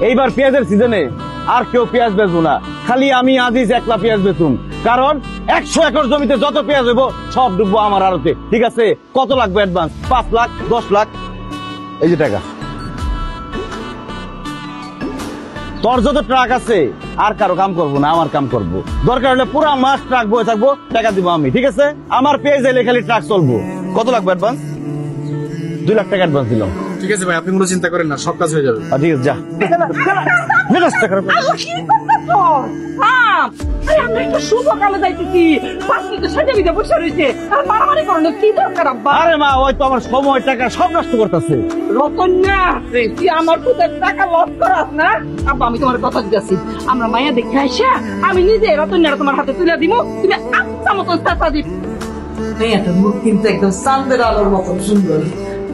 এইবার পেঁয়াজের সিজনে আর কেউ পেঁয়াজ বেচবো না, খালি আমি আজিজ একলা পেঁয়াজ বেচুন। কারণ 100 একর জমিতে যত পেঁয়াজ হইব সব ডুববো আমার আড়তে। ঠিক আছে? কত লাগবে অ্যাডভান্স? 5 লাখ, 10 লাখ, এই যে টাকা। তোর যত ট্রাক আছে আর কারো কাম করবো না, আমার কাম করবো। দরকার হলে পুরো মাস ট্রাক বয়ে থাকবো, টাকা দিব আমি। ঠিক আছে? আমার পেঁয়াজ এলে খালি ট্রাক চলবো। কত লাগবে অ্যাডভান্স? 2 লাখ টাকা অ্যাডভান্স দিলাম। ঠিক আছে ভাই, আপনি কোনো চিন্তা করেন না, সব কাজ হয়ে যাবে। ঠিক আছে, যা। আরে মা, ওই তো আমার সময় টাকা সব নষ্ট করতেছে। আমি তোমার কথা দিতেছি, আমরা মায়া দেখে আসা আমি নিজে রতন্যার তোমার হাতে তুলে দিব, তুমি আচ্ছা মতন চাচা দিব। মেয়েটার মুখ কিন্তু একদম চাঁদের আলোর মতন সুন্দর,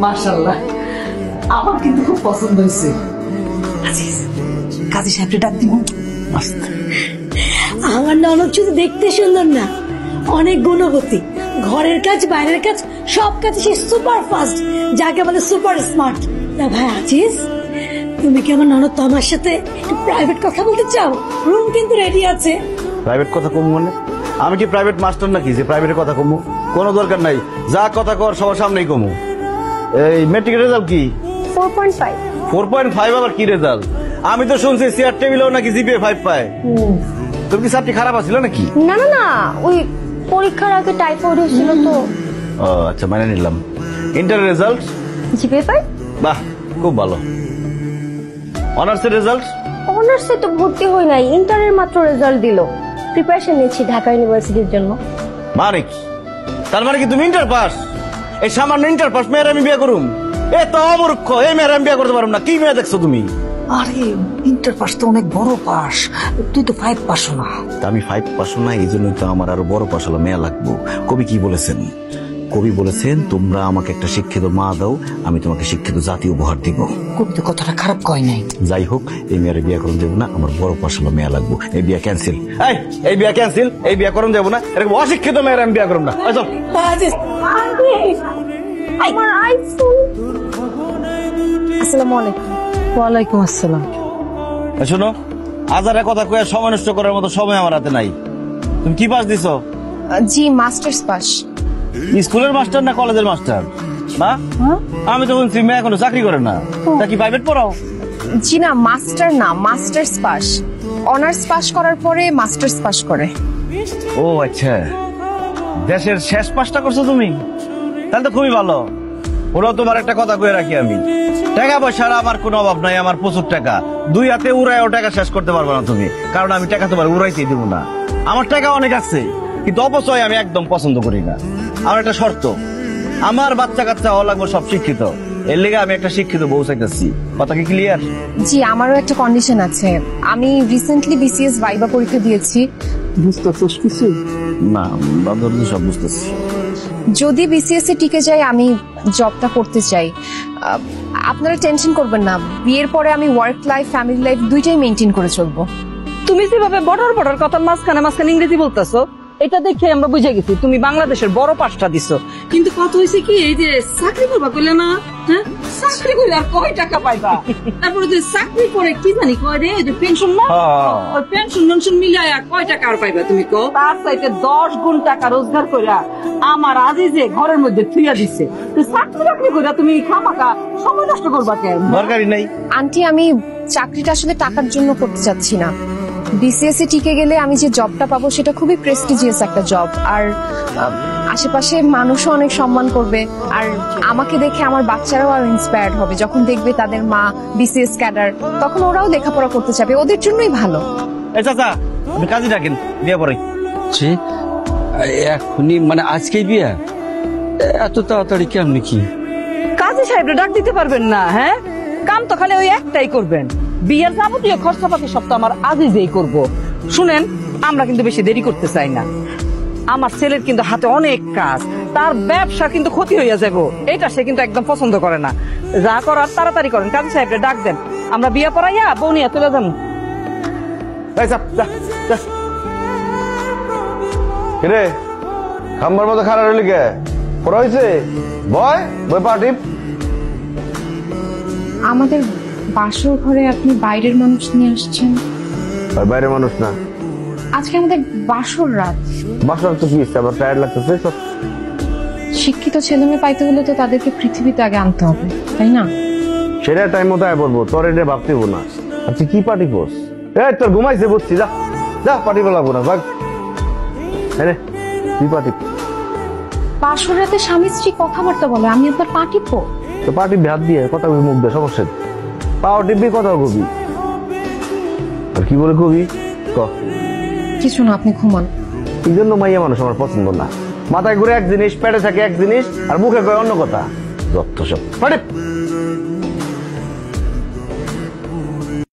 মাশাআল্লাহ। আমার কিন্তু খুব পছন্দ হয়েছে। কাজী সাহেবকে ডাক দিব। আমার ননদ শুধু দেখতে সুন্দর না, অনেক গুণবতী। ঘরের কাজ বাইরের কাজ সব কাজে সে সুপার ফাস্ট, যাকে বলে সুপার স্মার্ট। না ভাই আজিজ, তুমি কি আমার ননদ তো আমার সাথে প্রাইভেট কথা বলতে চাও? রুম কিন্তু রেডি আছে। প্রাইভেট কথা কমু মানে? আমি কি প্রাইভেট মাস্টার নাকি যে প্রাইভেটের কথা কমু? কোনো দরকার নাই, যা কথা কর সবার সামনেই কমু। এই মেট্রিকের রেজাল্ট কি? 4.5। 4.5 আবার কি রেজাল্ট? আমি তো শুনছি চেয়ার টেবিলেও নাকি জিপিএ 5 পায়। তুমি কি সাবটি খারাপ আছিল নাকি? না না না, ওই পরীক্ষার আগে টাইফয়েড হয়েছিল তো। ও আচ্ছা, মানে নিলাম। Inter result? জিপিএ 5। বাহ, খুব ভালো। অনার্সের রেজাল্ট? অনার্সে তো ভর্তি হই নাই, ইন্টারের মাত্র রেজাল্ট দিল। প্রিপারেশন নিচ্ছি ঢাকা ইউনিভার্সিটির জন্য। মানে কি? তার মানে কি তুমি ইন্টার পাস? এই সামান্য ইন্টার পাস মেয়ের আমি বিয়ে করুম? এ তো অমূর্খ, এই মেয়ের আমি বিয়ে করতে পারবো না। কি মেয়ে দেখছো তুমি? আরে ইন্টার পাস তো অনেক বড় পাস, তুই তো 5 পাসও না। আমি 5 পাসও না, এই জন্যই তো আমার আরো বড় পাস হলো মেয়ে লাগবো। কবি কি বলেছেন? কবি বলেছেন, তোমরা আমাকে একটা শিক্ষিত মা দাও, আমি তোমাকে শিক্ষিত জাতি উপহার দিব। কবি তো কথাটা খারাপ কয় নাই। যাই হোক, এই মেয়ের বিয়ে করুন যাবো না, আমার বড় পাস হলো মেয়ে লাগবো। এই বিয়ে ক্যান্সেল। এই বিয়ে ক্যান্সেল, এই বিয়ে করুন যাবো না। এরকম অশিক্ষিত মেয়ের আমি বিয়ে করুন না। চল। আমার আইফোন। আসসালামু আলাইকুম। ওয়ালাইকুম আসসালাম। শোনো, আজারে কথা কয়ে সময় নষ্ট করার মতো সময় আমার হাতে নাই। তুমি কি পাস দিছো? জি মাস্টার্স পাস। স্কুলের মাস্টার না কলেজের মাস্টার? মা, আমি তো বলছি মেয়ে এখনো চাকরি করে না, তা কি প্রাইভেট পড়াও? জি না, মাস্টার না, মাস্টার্স পাস। অনার্স পাস করার পরে মাস্টার্স পাস করে। ও আচ্ছা, দেশের শেষ পাসটা করছো তুমি? তাহলে তো খুবই ভালো। ওরাও তোমার একটা কথা কয়ে রাখি, আমি টাকা পয়সার আমার কোনো অভাব নাই, আমার প্রচুর টাকা। 2 হাতে উড়ায়ও টাকা শেষ করতে পারবে না তুমি, কারণ আমি টাকা তোমার উড়াইতেই দেবো না। আমার টাকা অনেক আছে, কিন্তু অপচয় আমি একদম পছন্দ করি না। আমার একটা শর্ত, আমার বাচ্চা কাচ্চা হওয়া লাগবে সব শিক্ষিত। এর লেগে আমি একটা শিক্ষিত বউ চাইতেছি। কথা কি ক্লিয়ার? জি, আমারও একটা কন্ডিশন আছে। আমি রিসেন্টলি বিসিএস ভাইবা পরীক্ষা দিয়েছি। বুঝতেছস কিছু? না, বান্ধবী সব বুঝতেছি। যদি বিসিএস এ টিকে যাই, আমি জবটা করতে চাই। আপনারা টেনশন করবেন না, বিয়ের পরে আমি ওয়ার্ক লাইফ ফ্যামিলি লাইফ দুইটাই মেনটেন করে চলবো। তুমি যেভাবে বর্ডার কথা মাঝখানে ইংরেজি বলতেছো, এটা দেখে আমরা বুঝে গেছি তুমি বাংলাদেশের বড় পাসটা দিছো। কিন্তু কথা হয়েছে কি, এই যে চাকরি করবা কইলে না, হ্যাঁ চাকরি করলে আর কয় টাকা পাইবা? তারপরে যে চাকরি করে কি জানি কয় রে, যে পেনশন না, ওই পেনশন মিলাইয়া কয় টাকা আর পাইবা তুমি কো? তার চাইতে 10 গুণ টাকা রোজগার কইরা আমার আজিজে ঘরের মধ্যে থুইয়া দিছে। তো চাকরি কইরা তুমি খামাকা সময় নষ্ট করবা কেন? দরকারই নাই। আন্টি, আমি চাকরিটা আসলে টাকার জন্য করতে চাচ্ছি না। বিসিএস এ টিকে গেলে আমি যে জবটা পাবো সেটা খুবই প্রেস্টিজিয়াস একটা জব, আর আশেপাশে মানুষও অনেক সম্মান করবে, আর আমাকে দেখে আমার বাচ্চারাও আর ইন্সপায়ার্ড হবে। যখন দেখবে তাদের মা বিসিএস ক্যাডার, তখন ওরাও লেখাপড়া করতে চাবে, ওদের জন্যই ভালো। এই চাচা, আপনি কাজে ডাকেন, বিয়ে পরে। এখনই মানে আজকেই বিয়ে? এত তাড়াতাড়ি কেমনি কি? কাজী সাহেবরা ডাক দিতে পারবেন না? হ্যাঁ, কাম তো খালি ওই একটাই করবেন, বিয়ের যাবতীয় খরচাপাতি সব তো আমার আজিজেই করব। শুনেন, আমরা কিন্তু বেশি দেরি করতে চাই না। আমার ছেলের কিন্তু হাতে অনেক কাজ, তার ব্যবসা কিন্তু ক্ষতি হইয়া যাব, এটা সে কিন্তু একদম পছন্দ করে না। যা করার তাড়াতাড়ি করেন, কাজী সাহেবরা ডাক দেন, আমরা বিয়ে পড়াইয়া বউনিয়া চলে যাবো। রে খাম্বার মতো খারাপ হইলি কে? পড়া হয়েছে? বয় বই পার্টি। আমাদের বাসর ঘরে আপনি বাইরের মানুষ নিয়ে আসছেন। আর বাইরে মানুষ না, আজকে আমাদের বাসর রাত। বাসার তো কি হচ্ছে, আবার টায়ার লাগতেছে সব। শিক্ষিত ছেলে মেয়ে পাইতে হলে তো তাদেরকে পৃথিবীতে আগে আনতে হবে, তাই না? সেটা টাইম মতো আয় বলবো, তোর এটা ভাবতে হবো না। আর তুই কি পার্টি করস? এই তোর ঘুমাইছে বুঝছি, যা যা পার্টি বলাবো না, ভাগ। আরে কি পার্টি? বাসর রাতে স্বামী স্ত্রী কথাবার্তা বলে, আমি আপনার পা টিপবো? তো পার্টি হাত দিয়ে কথা কবি, মুখ দিয়ে, সমস্যা কি? পাও টিপবি, কথা কবি। আর কি বলে কবি ক? কিছু না, আপনি ঘুমান। এই জন্য মাইয়া মানুষ আমার পছন্দ না। মাথায় ঘুরে এক জিনিস, পেটে থাকে এক জিনিস, আর মুখে কয় অন্য কথা। যত সব পার্টি।